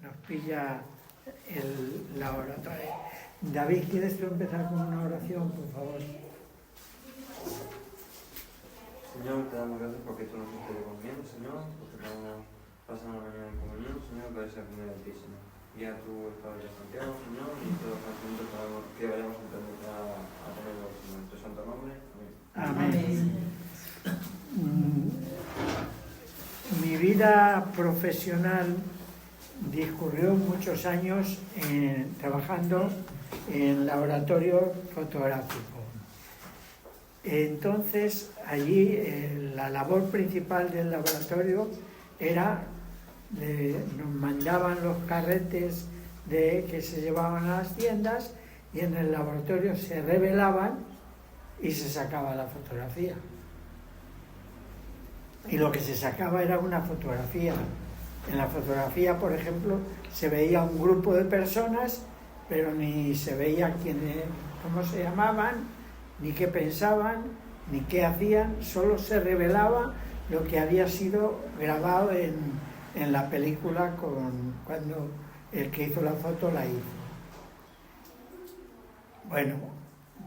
nos pilla la hora otra vez. David, ¿quieres tú empezar con una oración, por favor? Señor, te damos gracias porque tú nos hiciste de comunión, Señor, porque estamos pasando la mañana en comunión, Señor, que sea comer a ti, Señor. Guía tu Padre de Santiago, Señor, y todos los conocimientos que vayamos a entender a tenerlo, Señor, en tu santo nombre. Amén. Amén. Mi vida profesional discurrió muchos años trabajando en laboratorio fotográfico. Entonces, allí la labor principal del laboratorio era, nos mandaban los carretes que se llevaban a las tiendas y en el laboratorio se revelaban y se sacaba la fotografía. Y lo que se sacaba era una fotografía. En la fotografía, por ejemplo, se veía un grupo de personas, pero ni se veía cómo se llamaban, ni qué pensaban, ni qué hacían, solo se revelaba lo que había sido grabado en la película cuando el que hizo la foto la hizo. Bueno,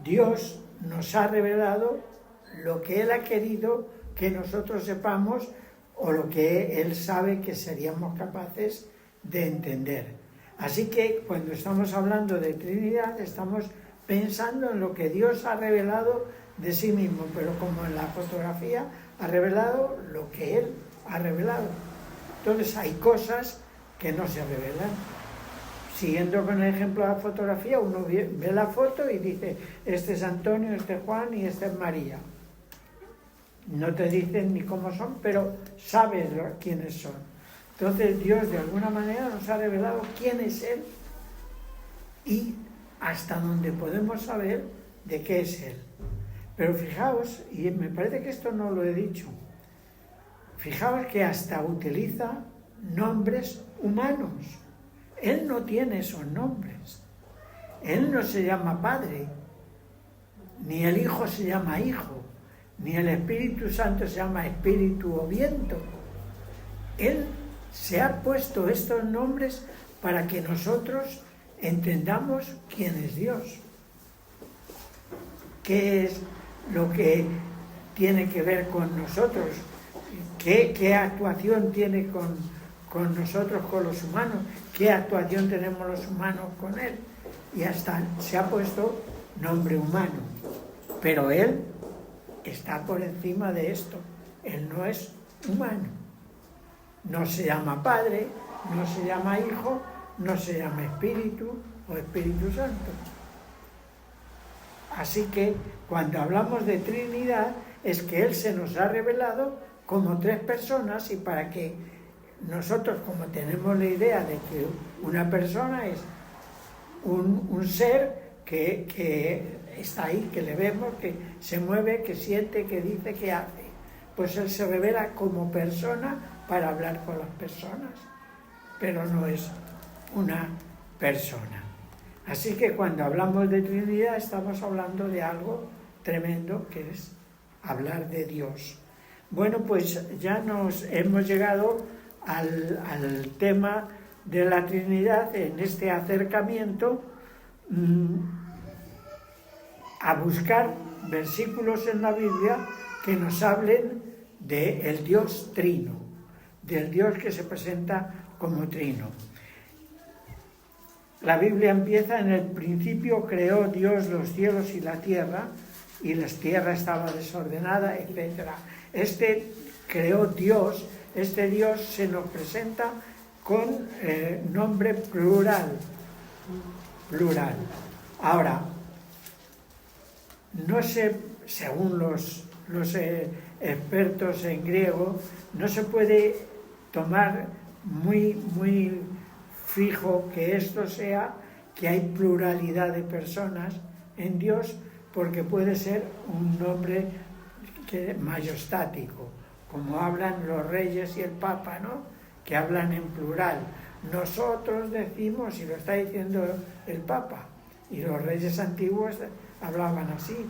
Dios nos ha revelado lo que Él ha querido que nosotros sepamos o lo que Él sabe que seríamos capaces de entender. Así que cuando estamos hablando de Trinidad estamos pensando en lo que Dios ha revelado de sí mismo, pero como en la fotografía ha revelado lo que Él ha revelado. Entonces hay cosas que no se revelan. Siguiendo con el ejemplo de la fotografía, uno ve la foto y dice, este es Antonio, este es Juan y este es María. No te dicen ni cómo son, pero sabes quiénes son. Entonces Dios de alguna manera nos ha revelado quién es Él y hasta donde podemos saber de qué es Él. Pero fijaos, y me parece que esto no lo he dicho, fijaos que hasta utiliza nombres humanos. Él no tiene esos nombres. Él no se llama Padre, ni el Hijo se llama Hijo, ni el Espíritu Santo se llama Espíritu o Viento. Él se ha puesto estos nombres para que nosotros entendamos quién es Dios. ¿Qué es lo que tiene que ver con nosotros? ¿Qué actuación tiene con nosotros, con los humanos? ¿Qué actuación tenemos los humanos con Él? Y hasta se ha puesto nombre humano. Pero Él está por encima de esto. Él no es humano. No se llama Padre, no se llama Hijo, no se llama Espíritu o Espíritu Santo. Así que cuando hablamos de Trinidad es que Él se nos ha revelado como tres personas y para que nosotros, como tenemos la idea de que una persona es un ser que está ahí, que le vemos, que se mueve, que siente, que dice, que hace, pues Él se revela como persona para hablar con las personas, pero no es una persona. Así que cuando hablamos de Trinidad estamos hablando de algo tremendo que es hablar de Dios. Bueno, pues ya nos hemos llegado al tema de la Trinidad en este acercamiento a buscar versículos en la Biblia que nos hablen del Dios trino, del Dios que se presenta como trino. La Biblia empieza: en el principio creó Dios los cielos y la tierra, y la tierra estaba desordenada, etc. Creó Dios, este Dios se nos presenta con nombre plural. Ahora, no sé, según los expertos en griego, no se puede tomar muy fijo que esto sea que hay pluralidad de personas en Dios, porque puede ser un nombre majestático, como hablan los reyes y el Papa, ¿no? Que hablan en plural. Nosotros decimos, y lo está diciendo el Papa, y los reyes antiguos hablaban así,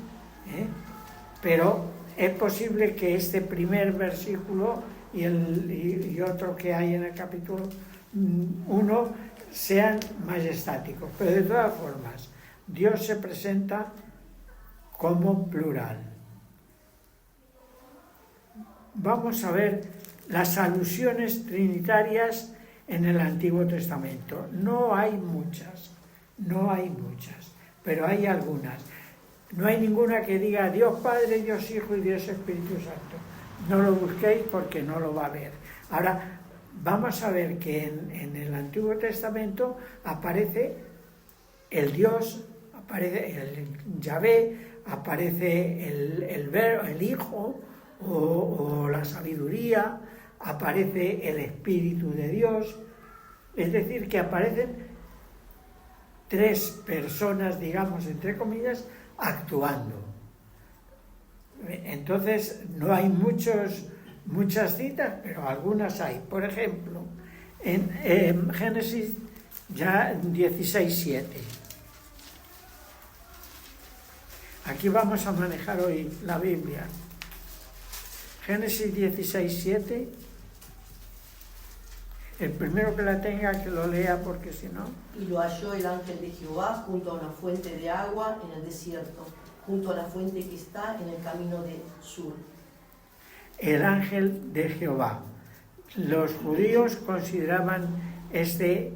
Pero es posible que este primer versículo y otro que hay en el capítulo uno sean majestáticos. Pero de todas formas, Dios se presenta como plural. Vamos a ver las alusiones trinitarias en el Antiguo Testamento. No hay muchas, pero hay algunas. No hay ninguna que diga Dios Padre, Dios Hijo y Dios Espíritu Santo. No lo busquéis porque no lo va a ver. Ahora, vamos a ver que en el Antiguo Testamento aparece el Dios, aparece el Yahvé, aparece el Hijo o la sabiduría, aparece el Espíritu de Dios. Es decir, que aparecen tres personas, digamos, entre comillas, actuando. Entonces, no hay muchas citas, pero algunas hay. Por ejemplo, en Génesis ya 16:7. Aquí vamos a manejar hoy la Biblia. Génesis 16:7. El primero que la tenga, que lo lea, porque si no... Y lo halló el ángel de Jehová junto a una fuente de agua en el desierto, junto a la fuente que está en el camino de Sur. El ángel de Jehová. Los judíos consideraban este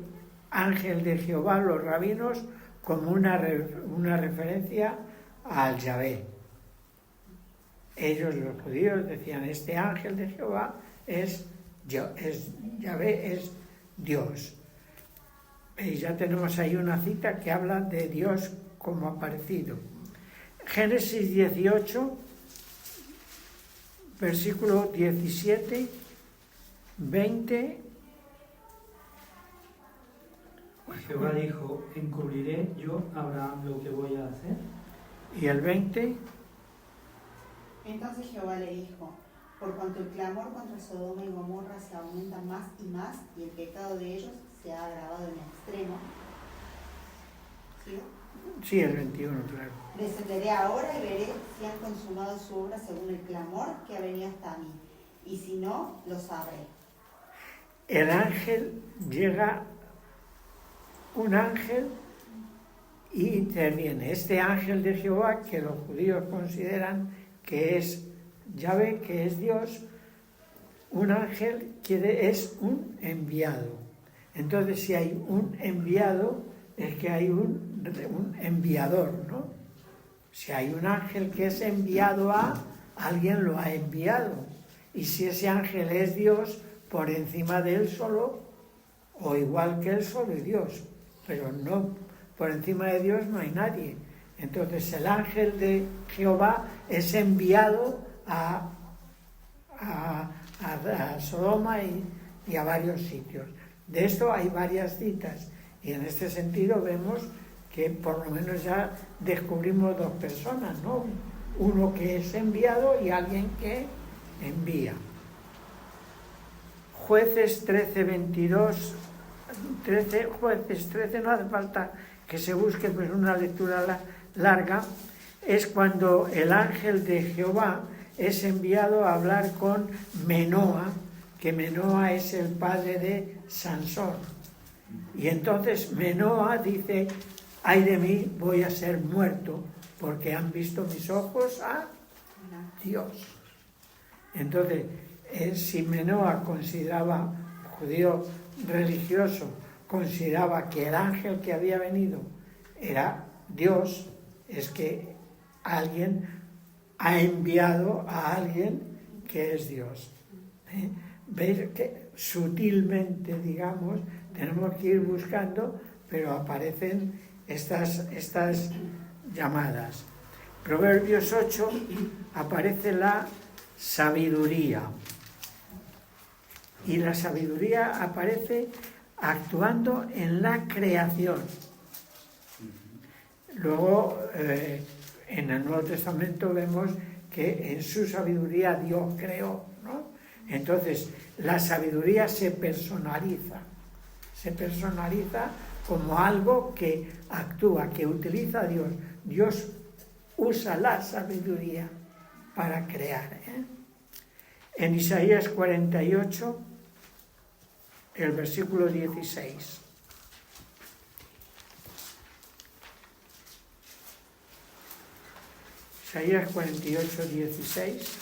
ángel de Jehová, los rabinos, como una referencia al Yahvé. Ellos, los judíos, decían, este ángel de Jehová es Yahvé, es Dios. Y ya tenemos ahí una cita que habla de Dios como aparecido. Génesis 18, versículo 17, 20. Jehová dijo, encubriré yo a Abraham lo que voy a hacer. Y el 20. Entonces Jehová le dijo, por cuanto el clamor contra Sodoma y Gomorra se aumenta más y más, y el pecado de ellos se ha agravado en extremo. ¿Sí? Sí, el 21, claro. Descenderé ahora y veré si han consumado su obra según el clamor que ha venido hasta mí, y si no, lo sabré. El ángel llega, un ángel, y interviene. Este ángel de Jehová, que los judíos consideran que es Yahvé, que es Dios, un ángel es un enviado. Entonces, si hay un enviado, es que hay un enviador, ¿no? Si hay un ángel que es enviado alguien lo ha enviado. Y si ese ángel es Dios, por encima de él solo, o igual que él solo es Dios. Pero no, por encima de Dios no hay nadie. Entonces el ángel de Jehová es enviado a Sodoma y a varios sitios. De esto hay varias citas y en este sentido vemos que por lo menos ya descubrimos dos personas, ¿no? Uno que es enviado y alguien que envía. Jueces 13, 22, 13, Jueces 13, no hace falta que se busque, pues una lectura larga, es cuando el ángel de Jehová es enviado a hablar con Menoa, que Menoa es el padre de Sansón. Y entonces Menoa dice, ay de mí, voy a ser muerto, porque han visto mis ojos a Dios. Entonces, si Menoa consideraba, judío religioso, consideraba que el ángel que había venido era Dios, es que alguien ha enviado a alguien que es Dios. Veis que sutilmente, digamos, tenemos que ir buscando, pero aparecen estas llamadas. Proverbios 8 aparece la sabiduría. Y la sabiduría aparece actuando en la creación. Luego, en el Nuevo Testamento vemos que en su sabiduría Dios creó, ¿no? Entonces, la sabiduría se personaliza como algo que actúa, que utiliza a Dios. Dios usa la sabiduría para crear. En Isaías 48, el versículo 16. Isaías 48, 16.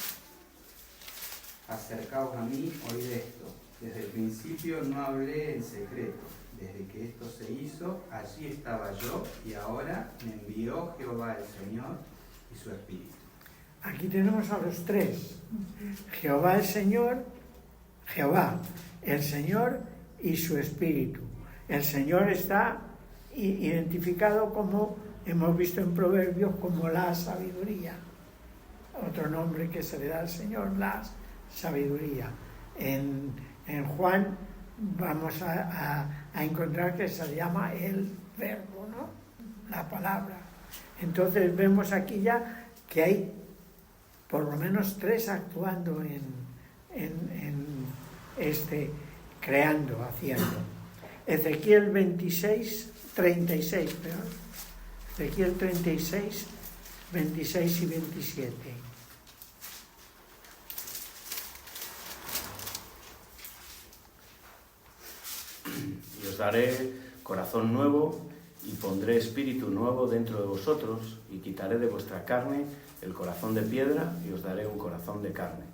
Acercaos a mí, oíd esto. Desde el principio no hablé en secreto. Desde que esto se hizo, allí estaba yo, y ahora me envió Jehová el Señor y su Espíritu. Aquí tenemos a los tres. Jehová el Señor y su Espíritu. El Señor está identificado como, hemos visto en Proverbios, como la sabiduría. Otro nombre que se le da al Señor, la sabiduría. En Juan vamos a encontrar que se llama el verbo, ¿no? La palabra. Entonces vemos aquí ya que hay por lo menos tres actuando creando, haciendo. Ezequiel 36, Ezequiel 36, 26 y 27. Y os daré corazón nuevo y pondré espíritu nuevo dentro de vosotros y quitaré de vuestra carne el corazón de piedra y os daré un corazón de carne.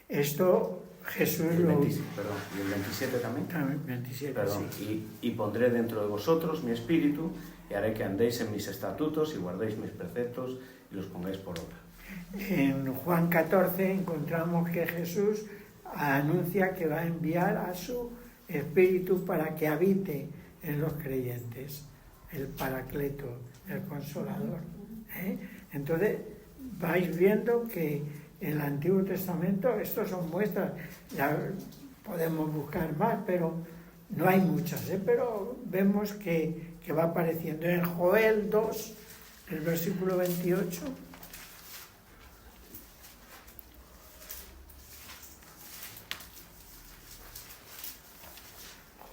Esto Jesús y el 27 también. 27, perdón. Sí. Y pondré dentro de vosotros mi espíritu y haré que andéis en mis estatutos y guardéis mis preceptos y los pongáis por obra. En Juan 14 encontramos que Jesús anuncia que va a enviar a su Espíritu para que habite en los creyentes, el Paracleto, el Consolador. Entonces vais viendo que en el Antiguo Testamento, estos son muestras, ya podemos buscar más, pero no hay muchas, pero vemos que va apareciendo en Joel 2, el versículo 28.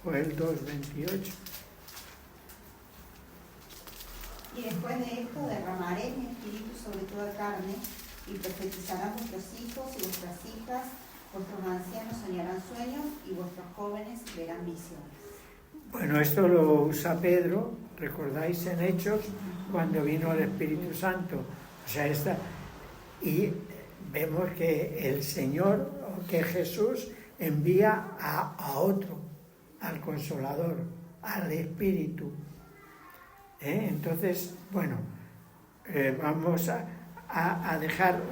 Joel 2, 28. Y después de esto derramaré mi espíritu sobre toda carne, y profetizarán vuestros hijos y vuestras hijas, vuestros ancianos soñarán sueños, y vuestros jóvenes verán visiones. Bueno, esto lo usa Pedro, recordáis en Hechos, cuando vino el Espíritu Santo. O sea, y vemos que el Señor, o que Jesús envía a otro, al Consolador, al Espíritu. Entonces, bueno, vamos a dejar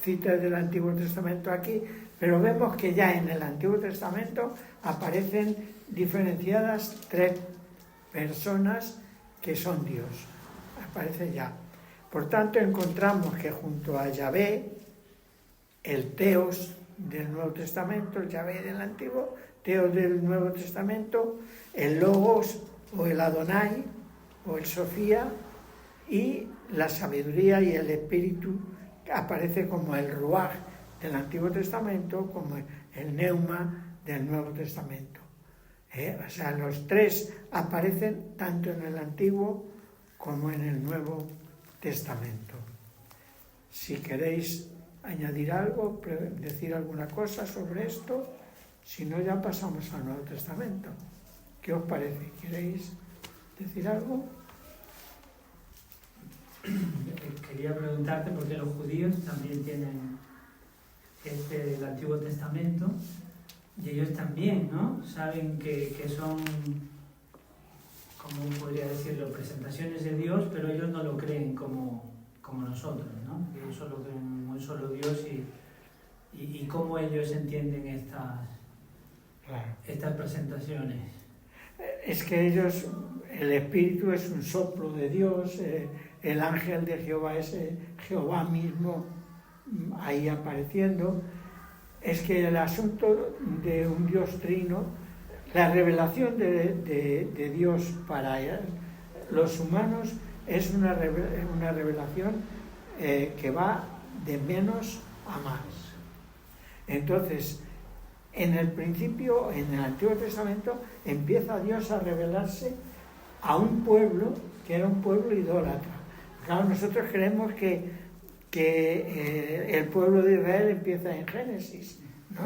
citas del Antiguo Testamento aquí, pero vemos que ya en el Antiguo Testamento aparecen diferenciadas tres personas que son Dios. Aparece ya. Por tanto, encontramos que junto a Yahvé, el Teos del Nuevo Testamento, el Yahvé del Antiguo, Teos del Nuevo Testamento, el Logos o el Adonai o el Sofía, y la sabiduría y el espíritu aparece como el Ruaj del Antiguo Testamento, como el Neuma del Nuevo Testamento. O sea, los tres aparecen tanto en el Antiguo como en el Nuevo Testamento. Si queréis añadir algo, decir alguna cosa sobre esto, si no ya pasamos al Nuevo Testamento. ¿Qué os parece? ¿Queréis decir algo? Quería preguntarte, porque los judíos también tienen el Antiguo Testamento, y ellos también, ¿no? Saben que son, como podría decirlo, presentaciones de Dios, pero ellos no lo creen como nosotros, ¿no? Ellos solo creen en un solo Dios y cómo ellos entienden estas presentaciones. Es que ellos, el Espíritu es un soplo de Dios, el ángel de Jehová es Jehová mismo ahí apareciendo. Es que el asunto de un Dios trino, la revelación de Dios para los humanos es una revelación que va de menos a más. Entonces, en el principio, en el Antiguo Testamento, empieza Dios a revelarse a un pueblo que era un pueblo idólatra. Claro, nosotros creemos que el pueblo de Israel empieza en Génesis, ¿no?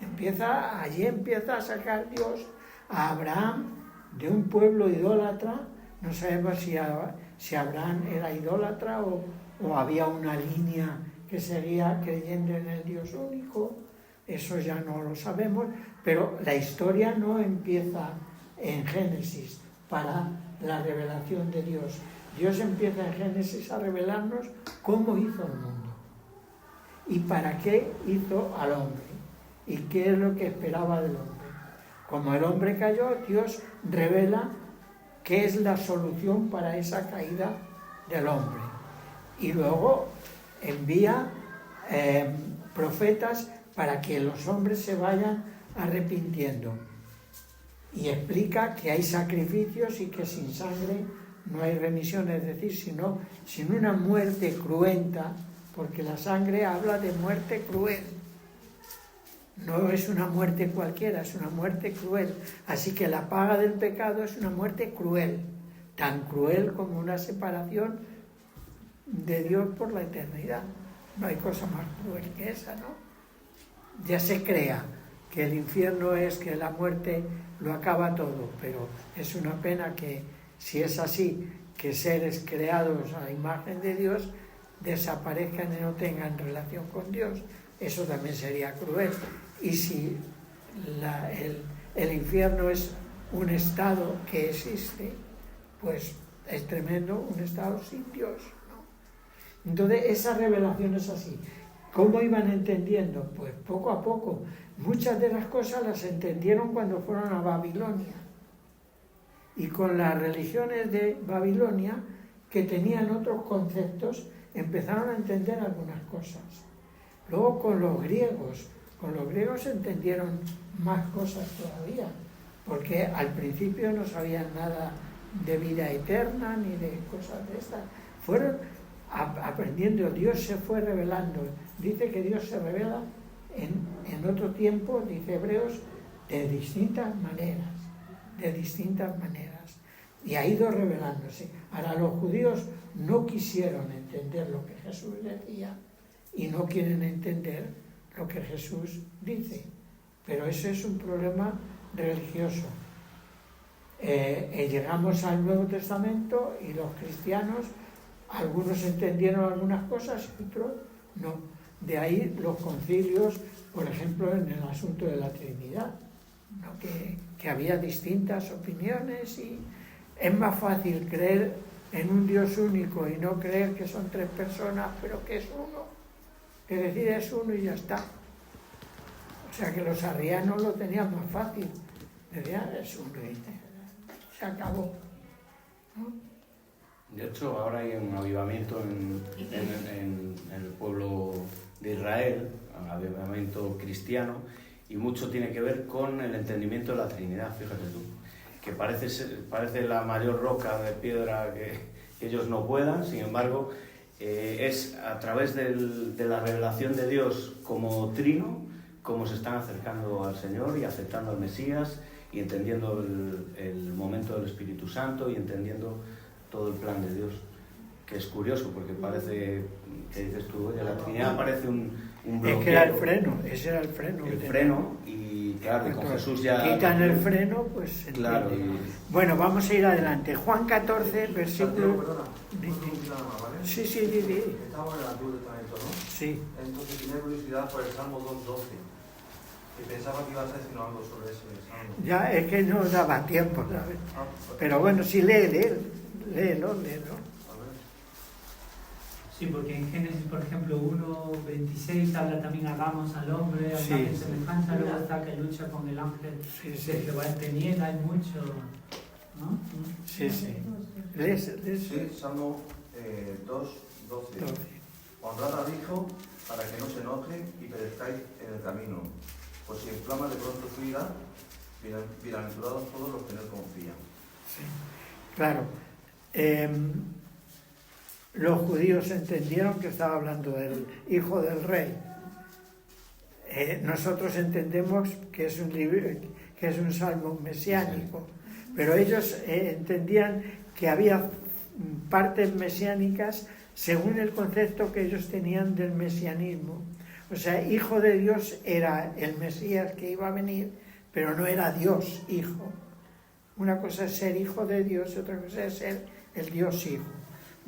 Allí empieza a sacar Dios a Abraham de un pueblo idólatra. No sabemos si Abraham era idólatra o había una línea que seguía creyendo en el Dios único. Eso ya no lo sabemos, pero la historia no empieza en Génesis para la revelación de Dios. Dios empieza en Génesis a revelarnos cómo hizo el mundo y para qué hizo al hombre y qué es lo que esperaba del hombre. Como el hombre cayó, Dios revela qué es la solución para esa caída del hombre. Y luego envía profetas para que los hombres se vayan arrepintiendo. Y explica que hay sacrificios y que sin sangre no hay remisión, es decir, sin una muerte cruenta, porque la sangre habla de muerte cruel. No es una muerte cualquiera, es una muerte cruel. Así que la paga del pecado es una muerte cruel, tan cruel como una separación de Dios por la eternidad. No hay cosa más cruel que esa, ¿no? Ya se crea que el infierno es que la muerte lo acaba todo, pero es una pena que, si es así, que seres creados a la imagen de Dios desaparezcan y no tengan relación con Dios. Eso también sería cruel. Y si el infierno es un estado que existe, pues es tremendo, un estado sin Dios, ¿no? Entonces esa revelación es así. ¿Cómo iban entendiendo? Pues poco a poco. Muchas de las cosas las entendieron cuando fueron a Babilonia. Y con las religiones de Babilonia, que tenían otros conceptos, empezaron a entender algunas cosas. Luego con los griegos entendieron más cosas todavía, porque al principio no sabían nada de vida eterna ni de cosas de estas. Fueron aprendiendo, Dios se fue revelando. Dice que Dios se revela en otro tiempo, dice Hebreos, de distintas maneras. Y ha ido revelándose. Ahora los judíos no quisieron entender lo que Jesús decía y no quieren entender lo que Jesús dice. Pero eso es un problema religioso. Llegamos al Nuevo Testamento y los cristianos, algunos entendieron algunas cosas y otros no. De ahí los concilios, por ejemplo, en el asunto de la Trinidad, ¿no? que había distintas opiniones y es más fácil creer en un Dios único y no creer que son tres personas, pero que es uno, que decir es uno y ya está. O sea que los arrianos lo tenían más fácil. Decían es uno y se acabó, ¿no? De hecho, ahora hay un avivamiento en el pueblo de Israel, un avivamiento cristiano, y mucho tiene que ver con el entendimiento de la Trinidad, fíjate tú, que parece la mayor roca de piedra que ellos no puedan, sin embargo, es a través de la revelación de Dios como trino, como se están acercando al Señor y aceptando al Mesías y entendiendo el momento del Espíritu Santo y entendiendo todo el plan de Dios, que es curioso porque parece, que dices tú, oye, la Trinidad parece un bloqueo. Es que era el freno, ese era el freno. El freno, y claro, y con Jesús ya... Quitan el freno, pues... Claro. Bueno, vamos a ir adelante. Juan 14, versículo... Sí, sí, di. Estamos en el Antiguo Testamento, ¿no? Sí. Entonces tenía curiosidad por el Salmo 2.12. Y pensaba que ibas a decir algo sobre ese Salmo. Ya, es que no daba tiempo, ¿sabes? Pero bueno, sí, léelo. Sí, porque en Génesis, por ejemplo, 1.26 habla también hagamos al hombre, a imagen semejanza, luego está que lucha con el ángel de Jehová en Peniel, hay mucho, ¿no? Sí. Sí, Salmo 2.12. Honrad al Hijo para que no se enoje y perezcáis en el camino, pues si inflama de pronto su ira, bienaventurados todos los que en él confían. Sí, claro. Los judíos entendieron que estaba hablando del hijo del rey. Nosotros entendemos que es un libro, que es un salmo mesiánico, pero ellos entendían que había partes mesiánicas según el concepto que ellos tenían del mesianismo. O sea, hijo de Dios era el Mesías que iba a venir, pero no era Dios hijo. Una cosa es ser hijo de Dios y otra cosa es ser el Dios hijo.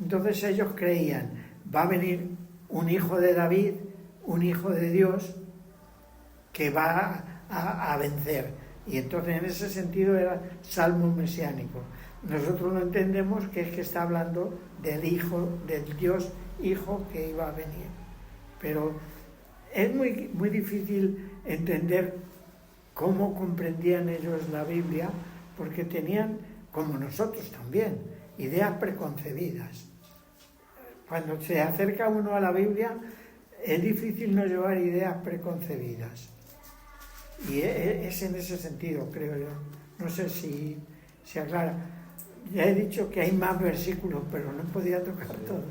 Entonces ellos creían, va a venir un hijo de David, un hijo de Dios, que va a vencer. Y entonces en ese sentido era salmo mesiánico. Nosotros lo entendemos que es que está hablando del hijo, del Dios hijo que iba a venir. Pero es muy difícil entender cómo comprendían ellos la Biblia, porque tenían, como nosotros también, ideas preconcebidas. Cuando se acerca uno a la Biblia, es difícil no llevar ideas preconcebidas. Y es en ese sentido, creo yo. No sé si se aclara. Ya he dicho que hay más versículos, pero no podía tocar todos.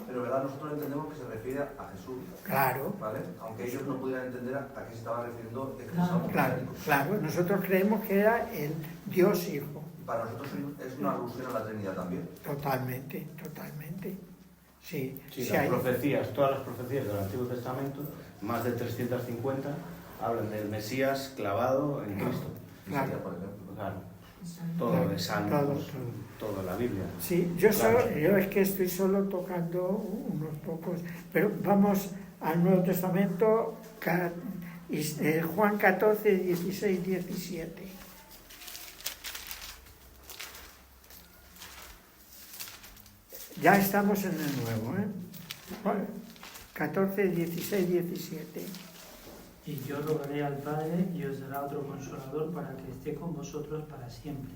Pero verdad, nosotros entendemos que se refiere a Jesús. Claro. ¿Vale? Aunque ellos no pudieran entender a qué se estaba refiriendo este Claro. salmo. Claro. Nosotros creemos que era el Dios Hijo. Y para nosotros es una alusión a la Trinidad también. Totalmente. Sí, Sí, sí las hay. profecías, todas las profecías del Antiguo Testamento, más de 350, hablan del Mesías clavado en Cristo. Claro. Isaías, por ejemplo. Claro. Todo de Salmos, toda la Biblia. Sí, yo Claro. es que estoy solo tocando unos pocos, pero vamos al Nuevo Testamento, Juan 14, 16, 17. Ya estamos en el Nuevo, ¿eh? Juan 14, 16, 17. Y yo rogaré al Padre y os dará otro consolador para que esté con vosotros para siempre.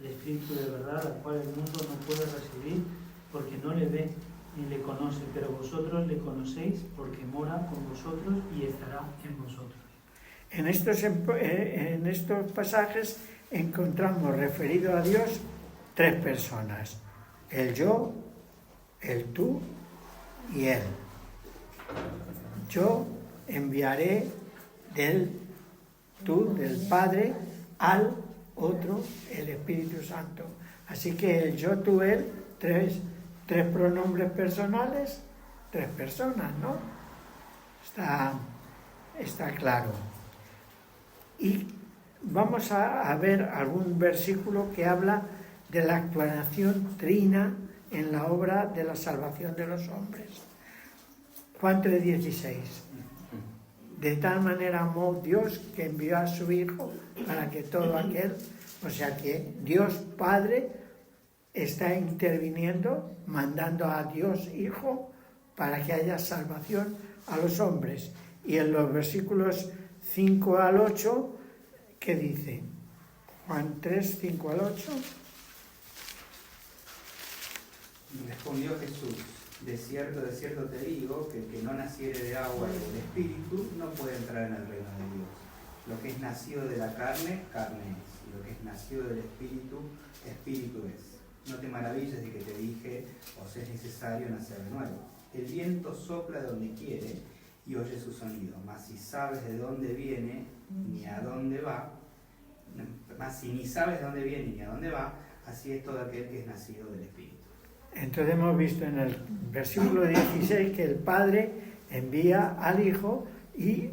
El Espíritu de verdad, al cual el mundo no puede recibir porque no le ve ni le conoce, pero vosotros le conocéis porque mora con vosotros y estará en vosotros. En estos pasajes encontramos referido a Dios tres personas: el yo, el tú y él. Yo enviaré del Padre al otro, el Espíritu Santo. Así que el yo, tú, él, tres pronombres personales, tres personas, ¿no? Está claro. Y vamos a ver algún versículo que habla de la actuación trina en la obra de la salvación de los hombres. Juan 3:16. De tal manera amó Dios que envió a su Hijo para que todo aquel, o sea que Dios Padre está interviniendo, mandando a Dios Hijo para que haya salvación a los hombres. Y en los versículos 5 al 8, ¿qué dice? Juan 3, 5 al 8. Y respondió Jesús: de cierto te digo, que el que no naciere de agua y del Espíritu no puede entrar en el reino de Dios. Lo que es nacido de la carne, carne es, y lo que es nacido del Espíritu, Espíritu es. No te maravilles de que te dije, os es necesario nacer de nuevo. El viento sopla de donde quiere y oye su sonido, mas si sabes de dónde viene ni a dónde va, mas si ni sabes de dónde viene ni a dónde va, así es todo aquel que es nacido del Espíritu. Entonces hemos visto en el versículo 16 que el Padre envía al Hijo y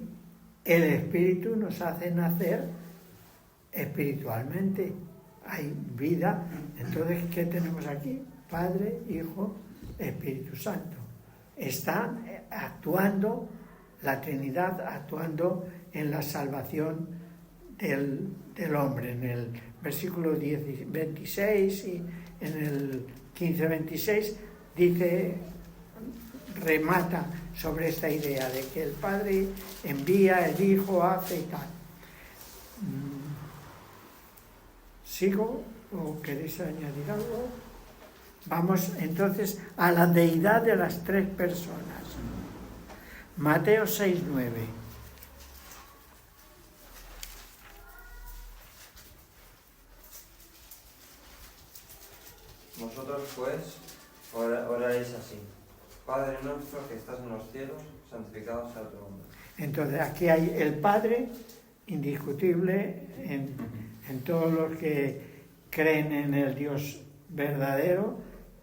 el Espíritu nos hace nacer espiritualmente. Hay vida. Entonces, ¿qué tenemos aquí? Padre, Hijo, Espíritu Santo. Está actuando la Trinidad, actuando en la salvación del hombre. En el versículo 26 y en el 15-26 dice, remata sobre esta idea de que el Padre envía, el Hijo hace y tal. ¿Sigo o queréis añadir algo? Vamos entonces a la deidad de las tres personas. Mateo 6:9. Vosotros pues oraréis así: Padre nuestro que estás en los cielos, santificado sea tu nombre. Entonces aquí hay el Padre, indiscutible en todos los que creen en el Dios verdadero.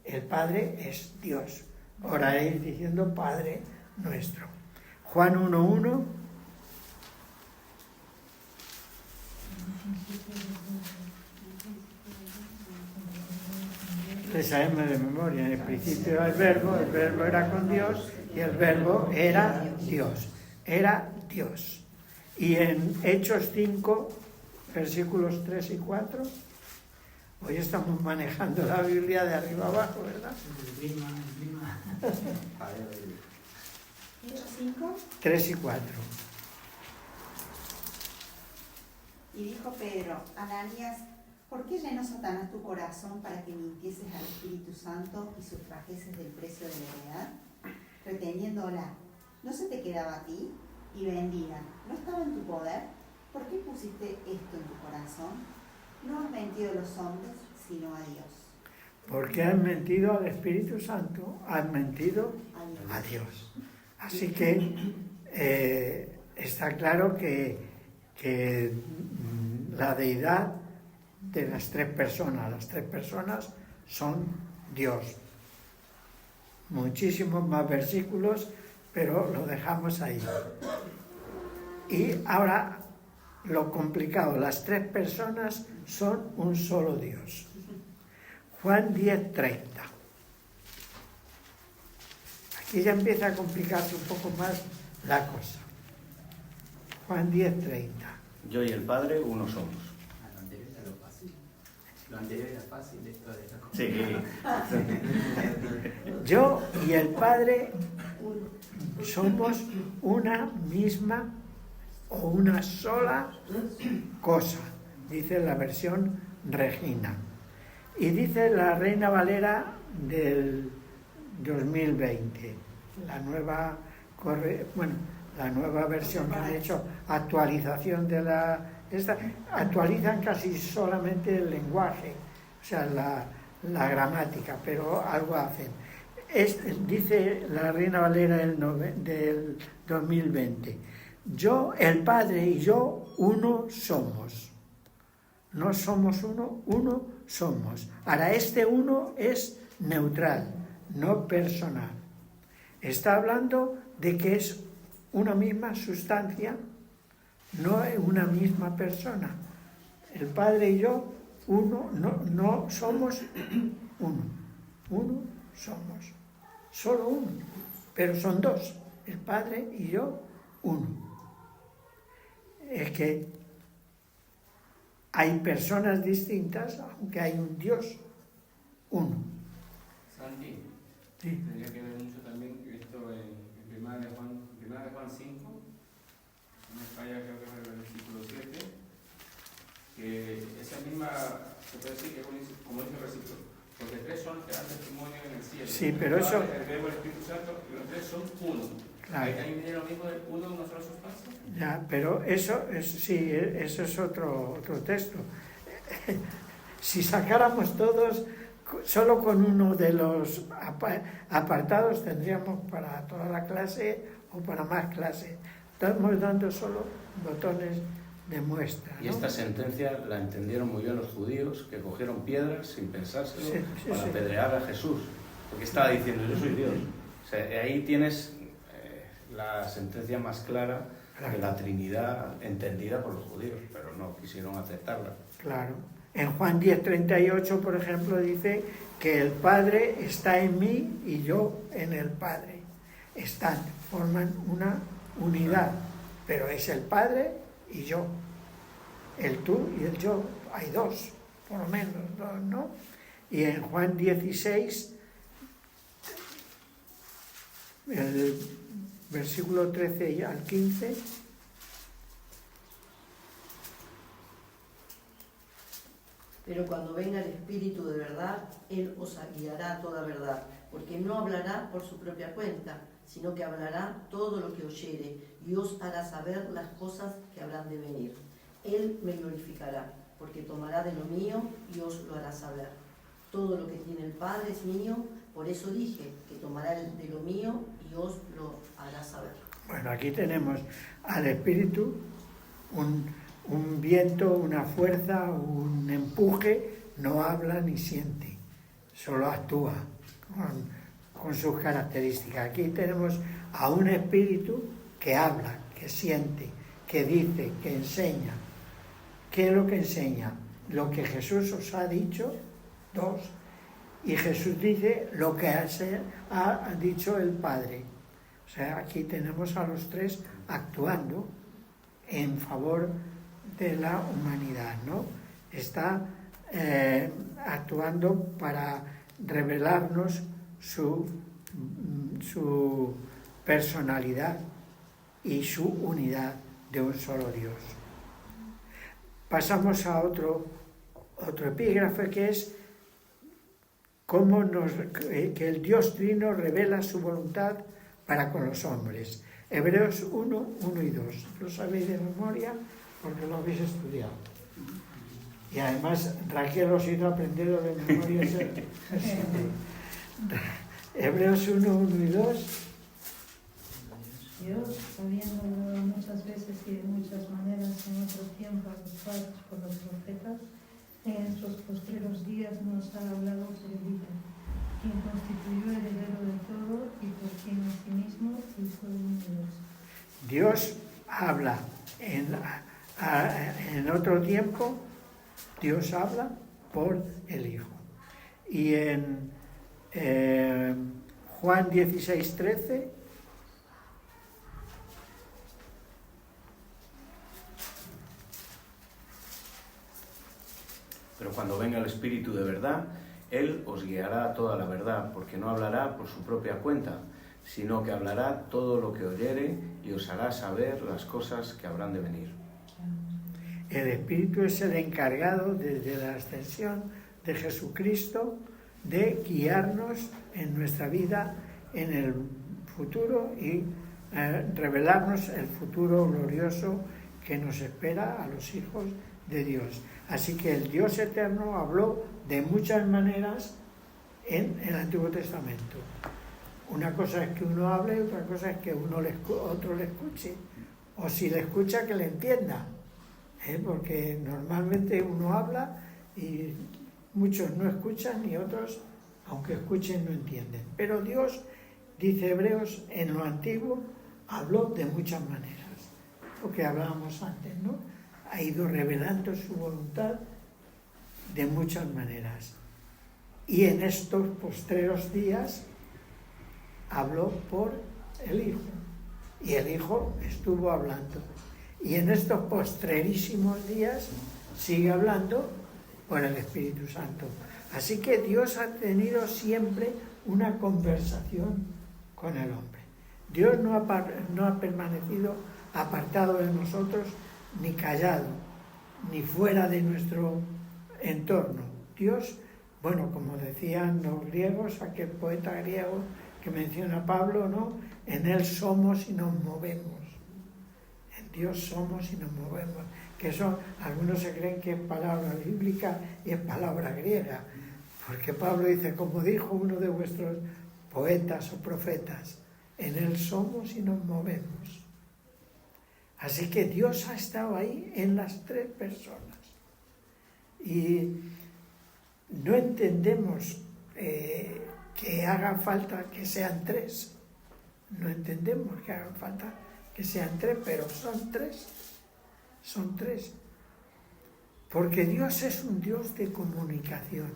El Padre es Dios. Oraréis diciendo Padre nuestro. Juan 1:1. Le sabemos de memoria. En el principio era el verbo era con Dios y el verbo era Dios. Era Dios. Y en Hechos 5, versículos 3 y 4, hoy estamos manejando la Biblia de arriba abajo, ¿verdad? Hechos 5. 3 y 4. Y dijo Pedro, Ananías, ¿por qué llenó Satanás tu corazón para que mintieses al Espíritu Santo y sustrajeses del precio de la heredad? Reteniéndola, ¿no se te quedaba a ti? Y vendida, ¿no estaba en tu poder? ¿Por qué pusiste esto en tu corazón? No has mentido a los hombres, sino a Dios. Porque has mentido al Espíritu Santo, has mentido a Dios. Así que está claro que la deidad de las tres personas son Dios. Muchísimos más versículos, pero lo dejamos ahí. Y ahora lo complicado, las tres personas son un solo Dios. Juan 10:30. Aquí ya empieza a complicarse un poco más la cosa. Juan 10:30. Yo y el Padre uno somos. Lo anterior era lo fácil. Lo anterior era fácil, esto de esta cosa. Sí. Yo y el Padre somos una misma o una sola cosa, dice la versión Regina. Y dice la Reina Valera del 2020, la nueva versión que han hecho, actualización de actualizan casi solamente el lenguaje, o sea, la gramática, pero algo hacen. Dice la Reina Valera del 2020, yo, el Padre y yo, uno somos. No somos uno somos. Ahora, este uno es neutral, no personal. Está hablando de que es una misma sustancia, no es una misma persona. El Padre y yo, uno, no somos uno. Uno somos. Solo uno. Pero son dos. El Padre y yo, uno. Es que hay personas distintas, aunque hay un Dios, uno. Santi, Sí. tendría que ver mucho también esto en Primera de Juan 5, una falla creo que es el versículo 7, que esa misma, se puede decir que es como dice el versículo, porque tres son los que dan testimonio en el cielo. Sí, pero eso... El Verbo, el Espíritu Santo, y los tres son uno. Claro. Ahí también viene lo mismo del uno en una sola sustancia. Ya, pero eso es otro texto. Si sacáramos todos, solo con uno de los apartados tendríamos para toda la clase o para más clases. Estamos dando solo botones de muestra, ¿no? Y esta sentencia la entendieron muy bien los judíos, que cogieron piedras sin pensárselo para apedrear a Jesús, porque estaba diciendo, yo soy Dios. O sea, ahí tienes la sentencia más clara de la Trinidad entendida por los judíos, pero no quisieron aceptarla. Claro. En Juan 10:38, por ejemplo, dice que el Padre está en mí y yo en el Padre. Forman una unidad, pero es el Padre y yo. El tú y el yo. Hay dos, por lo menos, dos, ¿no? Y en Juan 16, el versículo 13 al 15, pero cuando venga el Espíritu de verdad, Él os guiará a toda verdad, porque no hablará por su propia cuenta, sino que hablará todo lo que oyere, y os hará saber las cosas que habrán de venir. Él me glorificará, porque tomará de lo mío y os lo hará saber. Todo lo que tiene el Padre es mío, por eso dije que tomará de lo mío y os lo hará saber. Bueno, aquí tenemos al Espíritu, un viento, una fuerza, un empuje, no habla ni siente, solo actúa con sus características. Aquí tenemos a un Espíritu que habla, que siente, que dice, que enseña. ¿Qué es lo que enseña? Lo que Jesús os ha dicho, 2. Y Jesús dice lo que ha dicho el Padre. O sea, aquí tenemos a los 3 actuando en favor de la humanidad, ¿no? Está actuando para revelarnos su personalidad y su unidad de un solo Dios. Pasamos a otro epígrafe, que es que el Dios Trino revela su voluntad para con los hombres. Hebreos 1, 1 y 2. Lo sabéis de memoria porque lo habéis estudiado. Y además Raquel os hizo aprender de memoria ese Hebreos 1, 1 y 2. Dios, habiendo hablado muchas veces y de muchas maneras en otro tiempo a los padres por los profetas, en estos postreros días nos ha hablado por el Hijo, quien constituyó heredero de todo y por quien asimismo hizo el universo. Dios habla en otro tiempo, Dios habla por el Hijo. Y en Juan 16, 13, pero cuando venga el Espíritu de verdad, Él os guiará a toda la verdad, porque no hablará por su propia cuenta, sino que hablará todo lo que oyere y os hará saber las cosas que habrán de venir. El Espíritu es el encargado desde la ascensión de Jesucristo de guiarnos en nuestra vida en el futuro y revelarnos el futuro glorioso que nos espera a los hijos de Dios. Así que el Dios eterno habló de muchas maneras en el Antiguo Testamento. Una cosa es que uno hable y otra cosa es que otro le escuche. O si le escucha, que le entienda. Porque normalmente uno habla y muchos no escuchan y otros, aunque escuchen, no entienden. Pero Dios, dice Hebreos, en lo antiguo habló de muchas maneras. Lo que hablábamos antes, ¿no? Ha ido revelando su voluntad de muchas maneras. Y en estos postreros días habló por el Hijo. Y el Hijo estuvo hablando. Y en estos postrerísimos días sigue hablando por el Espíritu Santo. Así que Dios ha tenido siempre una conversación con el hombre. Dios no ha permanecido apartado de nosotros, ni callado, ni fuera de nuestro entorno. Dios, bueno, como decían los griegos, aquel poeta griego que menciona Pablo, ¿no? En Él somos y nos movemos. En Dios somos y nos movemos. Que eso, algunos se creen que es palabra bíblica y es palabra griega. Porque Pablo dice, como dijo uno de vuestros poetas o profetas, en Él somos y nos movemos. Así que Dios ha estado ahí en las 3 personas. Y no entendemos que haga falta que sean 3. No entendemos que haga falta que sean 3, pero son 3. Son 3. Porque Dios es un Dios de comunicación.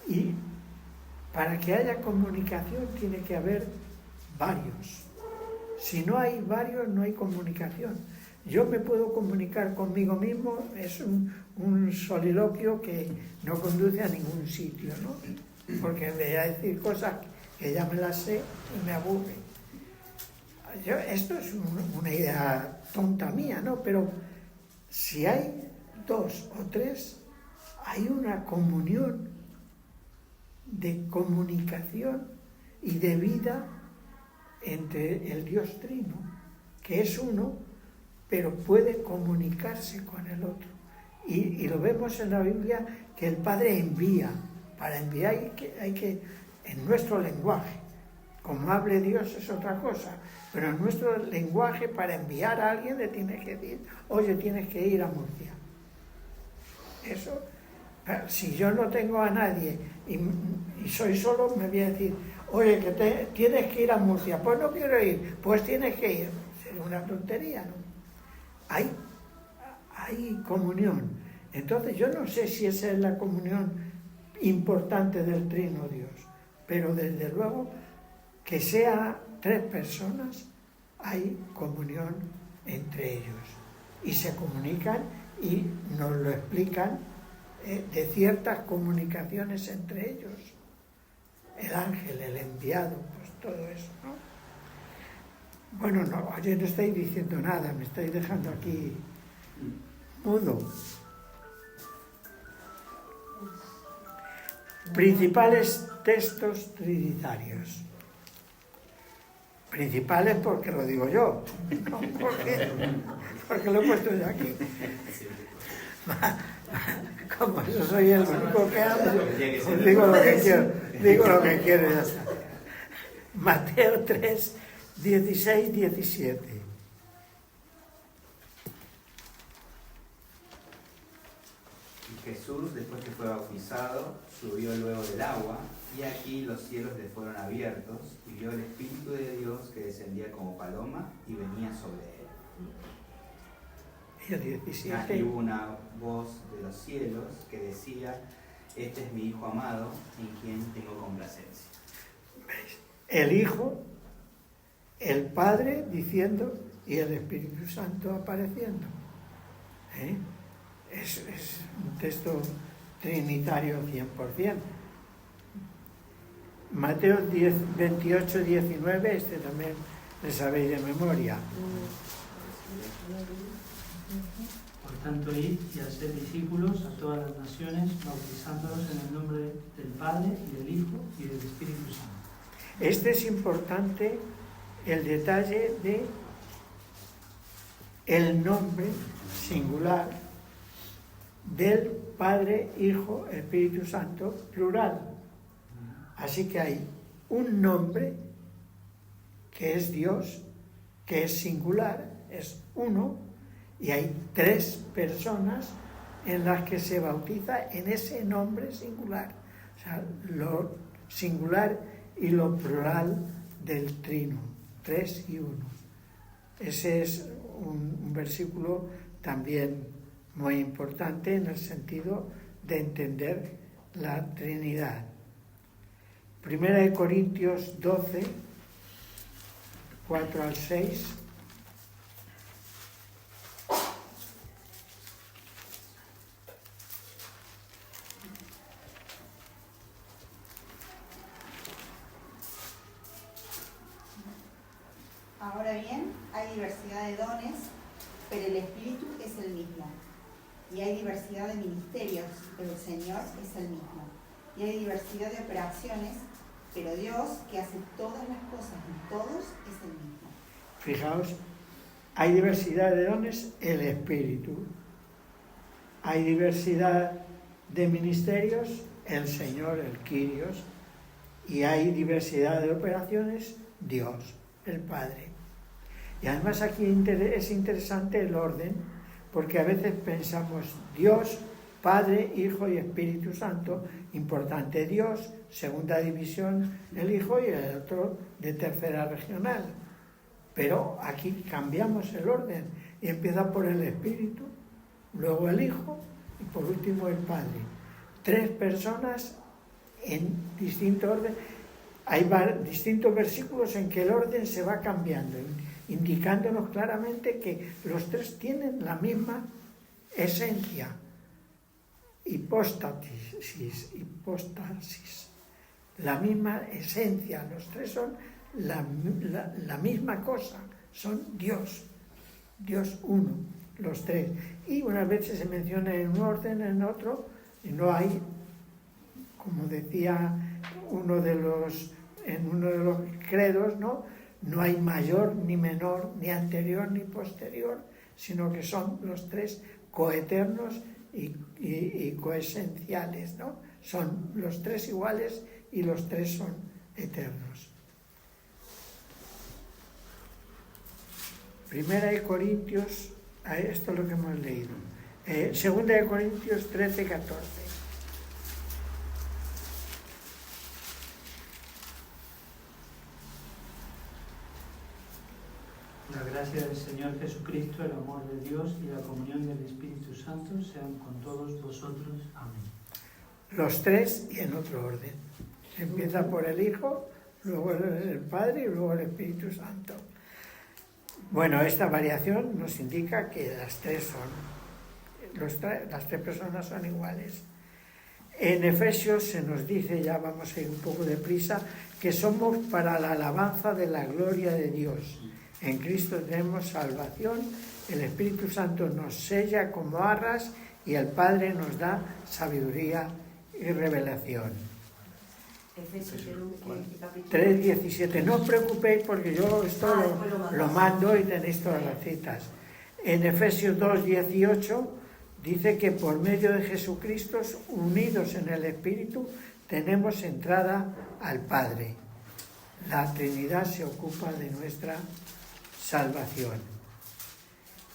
Y para que haya comunicación tiene que haber varios. Si no hay varios, no hay comunicación. Yo me puedo comunicar conmigo mismo, es un soliloquio que no conduce a ningún sitio, ¿no? Porque voy a decir cosas que ya me las sé y me aburre. Esto es una idea tonta mía, ¿no? Pero si hay 2 o 3, hay una comunión de comunicación y de vida entre el Dios Trino, que es uno, pero puede comunicarse con el otro. Y lo vemos en la Biblia, que el Padre envía. Para enviar hay que en nuestro lenguaje. Como hable Dios es otra cosa, pero en nuestro lenguaje, para enviar a alguien le tienes que decir, oye, tienes que ir a Murcia. Eso, si yo no tengo a nadie y soy solo, me voy a decir, Oye, que tienes que ir a Murcia. Pues no quiero ir. Pues tienes que ir. Es una tontería, ¿no? Hay comunión. Entonces yo no sé si esa es la comunión importante del Trino Dios, pero desde luego que sea 3 personas, hay comunión entre ellos y se comunican y nos lo explican de ciertas comunicaciones entre ellos, el ángel, el enviado, pues todo eso, ¿no? Bueno, no, oye, no estáis diciendo nada, me estáis dejando aquí mudo. Principales textos trinitarios. Principales porque lo digo yo, no porque lo he puesto yo aquí. Como yo soy el único que habla, pues digo lo que quiero, ya está. Mateo 3, 16, 17. Jesús, después que fue bautizado, subió luego del agua, y aquí los cielos le fueron abiertos, y vio el Espíritu de Dios que descendía como paloma y venía sobre él. Y el 17. Aquí hubo una voz de los cielos que decía: este es mi Hijo amado, en quien tengo complacencia. El Hijo, el Padre diciendo y el Espíritu Santo apareciendo. Es un texto trinitario 100%. Mateo 10, 28, 19, este también le sabéis de memoria. Por tanto, id y haced discípulos a todas las naciones, bautizándolos en el nombre del Padre, y del Hijo, y del Espíritu Santo. Este es importante, el detalle de el nombre singular del Padre, Hijo, Espíritu Santo, plural. Así que hay un nombre que es Dios, que es singular, es uno, y hay 3 personas en las que se bautiza en ese nombre singular. O sea, lo singular y lo plural del trino, 3 y 1. Ese es un versículo también muy importante en el sentido de entender la Trinidad. 1 Corintios 12, 4 al 6. Ahora bien, hay diversidad de dones, pero el Espíritu es el mismo. Y hay diversidad de ministerios, pero el Señor es el mismo. Y hay diversidad de operaciones, pero Dios, que hace todas las cosas en todos, es el mismo. Fijaos, hay diversidad de dones, el Espíritu. Hay diversidad de ministerios, el Señor, el Kyrios. Y hay diversidad de operaciones, Dios, el Padre. Y además aquí es interesante el orden, porque a veces pensamos Dios, Padre, Hijo y Espíritu Santo, importante Dios, segunda división el Hijo y el otro de tercera regional. Pero aquí cambiamos el orden y empieza por el Espíritu, luego el Hijo y por último el Padre. 3 personas en distinto orden. Hay distintos versículos en que el orden se va cambiando, indicándonos claramente que los 3 tienen la misma esencia, hipóstasis, la misma esencia. Los 3 son la misma cosa, son Dios uno, los 3. Y unas veces se menciona en un orden, en otro, y no hay, como decía en uno de los credos, no hay mayor ni menor, ni anterior ni posterior, sino que son los 3 coeternos y coesenciales, ¿no? Son los 3 iguales y los 3 son eternos. 1 Corintios, esto es lo que hemos leído. 2 Corintios 13, 14. gracia del Señor Jesucristo, el amor de Dios y la comunión del Espíritu Santo sean con todos vosotros. Amén. Los tres y en otro orden. Empieza por el Hijo, luego el Padre y luego el Espíritu Santo. Bueno, esta variación nos indica que las tres personas son iguales. En Efesios se nos dice, ya vamos a ir un poco deprisa, que somos para la alabanza de la gloria de Dios. En Cristo tenemos salvación, el Espíritu Santo nos sella como arras y el Padre nos da sabiduría y revelación. 3:17. No os preocupéis porque yo esto lo mando y tenéis todas las citas. En Efesios 2:18 dice que por medio de Jesucristo, unidos en el Espíritu, tenemos entrada al Padre. La Trinidad se ocupa de nuestra salvación.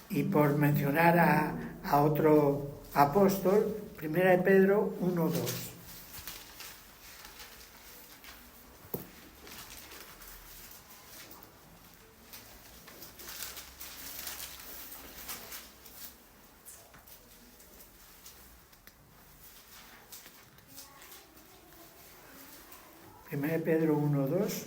Y por mencionar a otro apóstol, 1 Pedro 1:2. Pedro 1:2.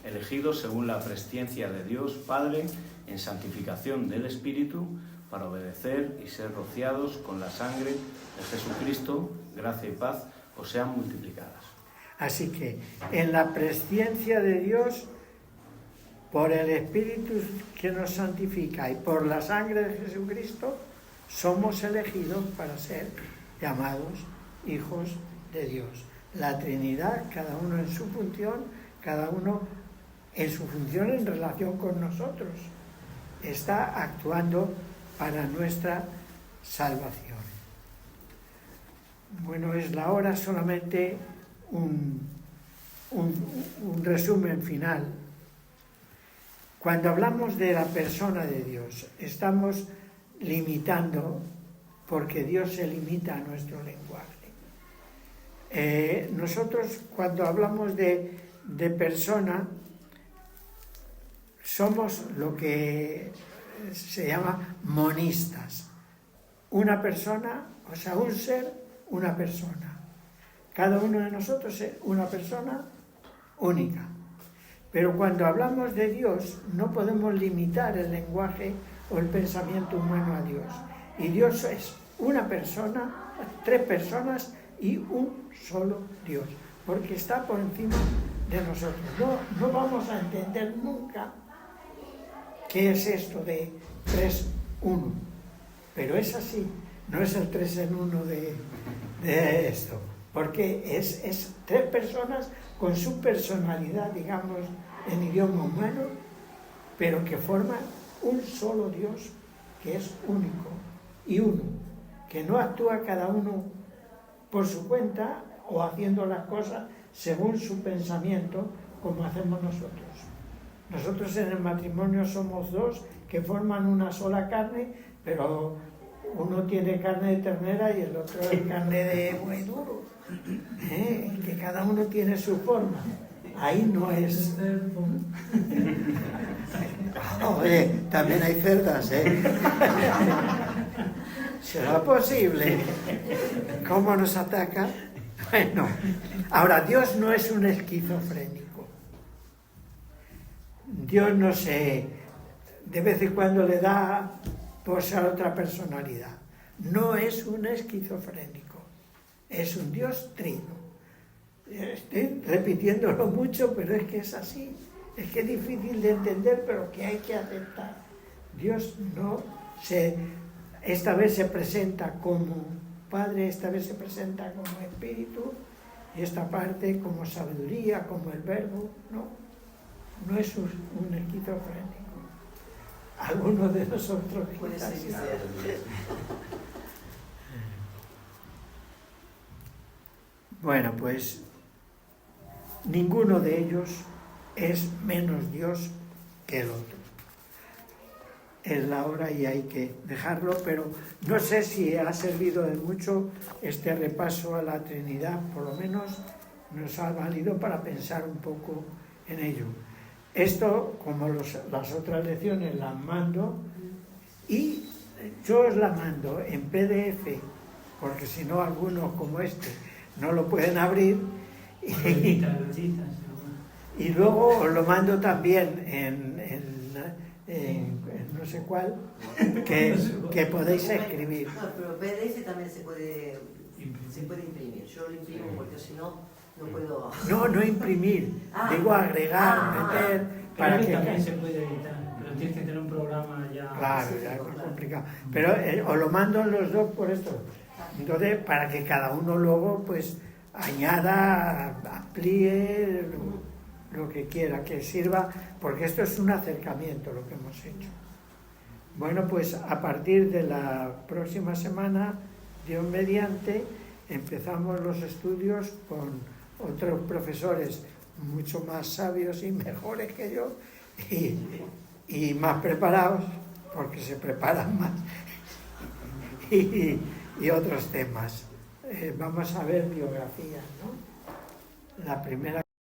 Elegidos según la presciencia de Dios Padre en santificación del Espíritu para obedecer y ser rociados con la sangre de Jesucristo, gracia y paz os sean multiplicadas. Así que en la presciencia de Dios, por el Espíritu que nos santifica y por la sangre de Jesucristo, somos elegidos para ser llamados hijos de Dios. La Trinidad, cada uno en su función, cada uno en su función en relación con nosotros, está actuando para nuestra salvación. Bueno, es la hora, solamente un resumen final. Cuando hablamos de la persona de Dios, estamos limitando, porque Dios se limita a nuestro lenguaje. Nosotros cuando hablamos de persona somos lo que se llama monistas. Una persona, o sea, un ser, una persona. Cada uno de nosotros es una persona única. Pero cuando hablamos de Dios no podemos limitar el lenguaje o el pensamiento humano a Dios. Y Dios es una persona, tres personas y un solo Dios, porque está por encima de nosotros. No vamos a entender nunca qué es esto de 3-1, pero es así, no es el 3 en 1 de esto, porque es tres personas con su personalidad, digamos, en idioma humano, pero que forman un solo Dios que es único y uno, que no actúa cada uno por su cuenta o haciendo las cosas según su pensamiento como hacemos nosotros. Nosotros en el matrimonio somos dos que forman una sola carne, pero uno tiene carne de ternera y el otro es carne de buey duro, que cada uno tiene su forma. Ahí no es... Oye, también hay cerdas, ¿Será posible? ¿Cómo nos ataca? Bueno, ahora, Dios no es un esquizofrénico. Dios no se... de vez en cuando le da por ser otra personalidad. No es un esquizofrénico. Es un Dios trino. Estoy repitiéndolo mucho, pero es que es así. Es que es difícil de entender, pero que hay que aceptar. Dios no se... esta vez se presenta como Padre, esta vez se presenta como Espíritu, y esta parte como sabiduría, como el Verbo. No es un esquizofrénico. Algunos de nosotros quizás sí. Bueno, pues ninguno de ellos es menos Dios que el otro. Es la hora y hay que dejarlo, pero no sé si ha servido de mucho este repaso a la Trinidad, por lo menos nos ha valido para pensar un poco en ello. Esto, como las otras lecciones, las mando y yo os la mando en PDF, porque si no algunos como este no lo pueden abrir. Y luego os lo mando también en no sé cuál, que podéis escribir. No, pero PDF también se puede imprimir. Yo lo imprimo porque si no puedo... No imprimir, digo agregar, meter, para que... también se puede editar, pero tienes que tener un programa ya... Claro, ya es complicado. Pero os lo mando en los dos por esto. Entonces, para que cada uno luego, pues, añada, amplíe lo que quiera, que sirva, porque esto es un acercamiento lo que hemos hecho. Bueno, pues a partir de la próxima semana, Dios mediante, empezamos los estudios con otros profesores mucho más sabios y mejores que yo y más preparados, porque se preparan más, y otros temas. Vamos a ver biografías, ¿no? La primera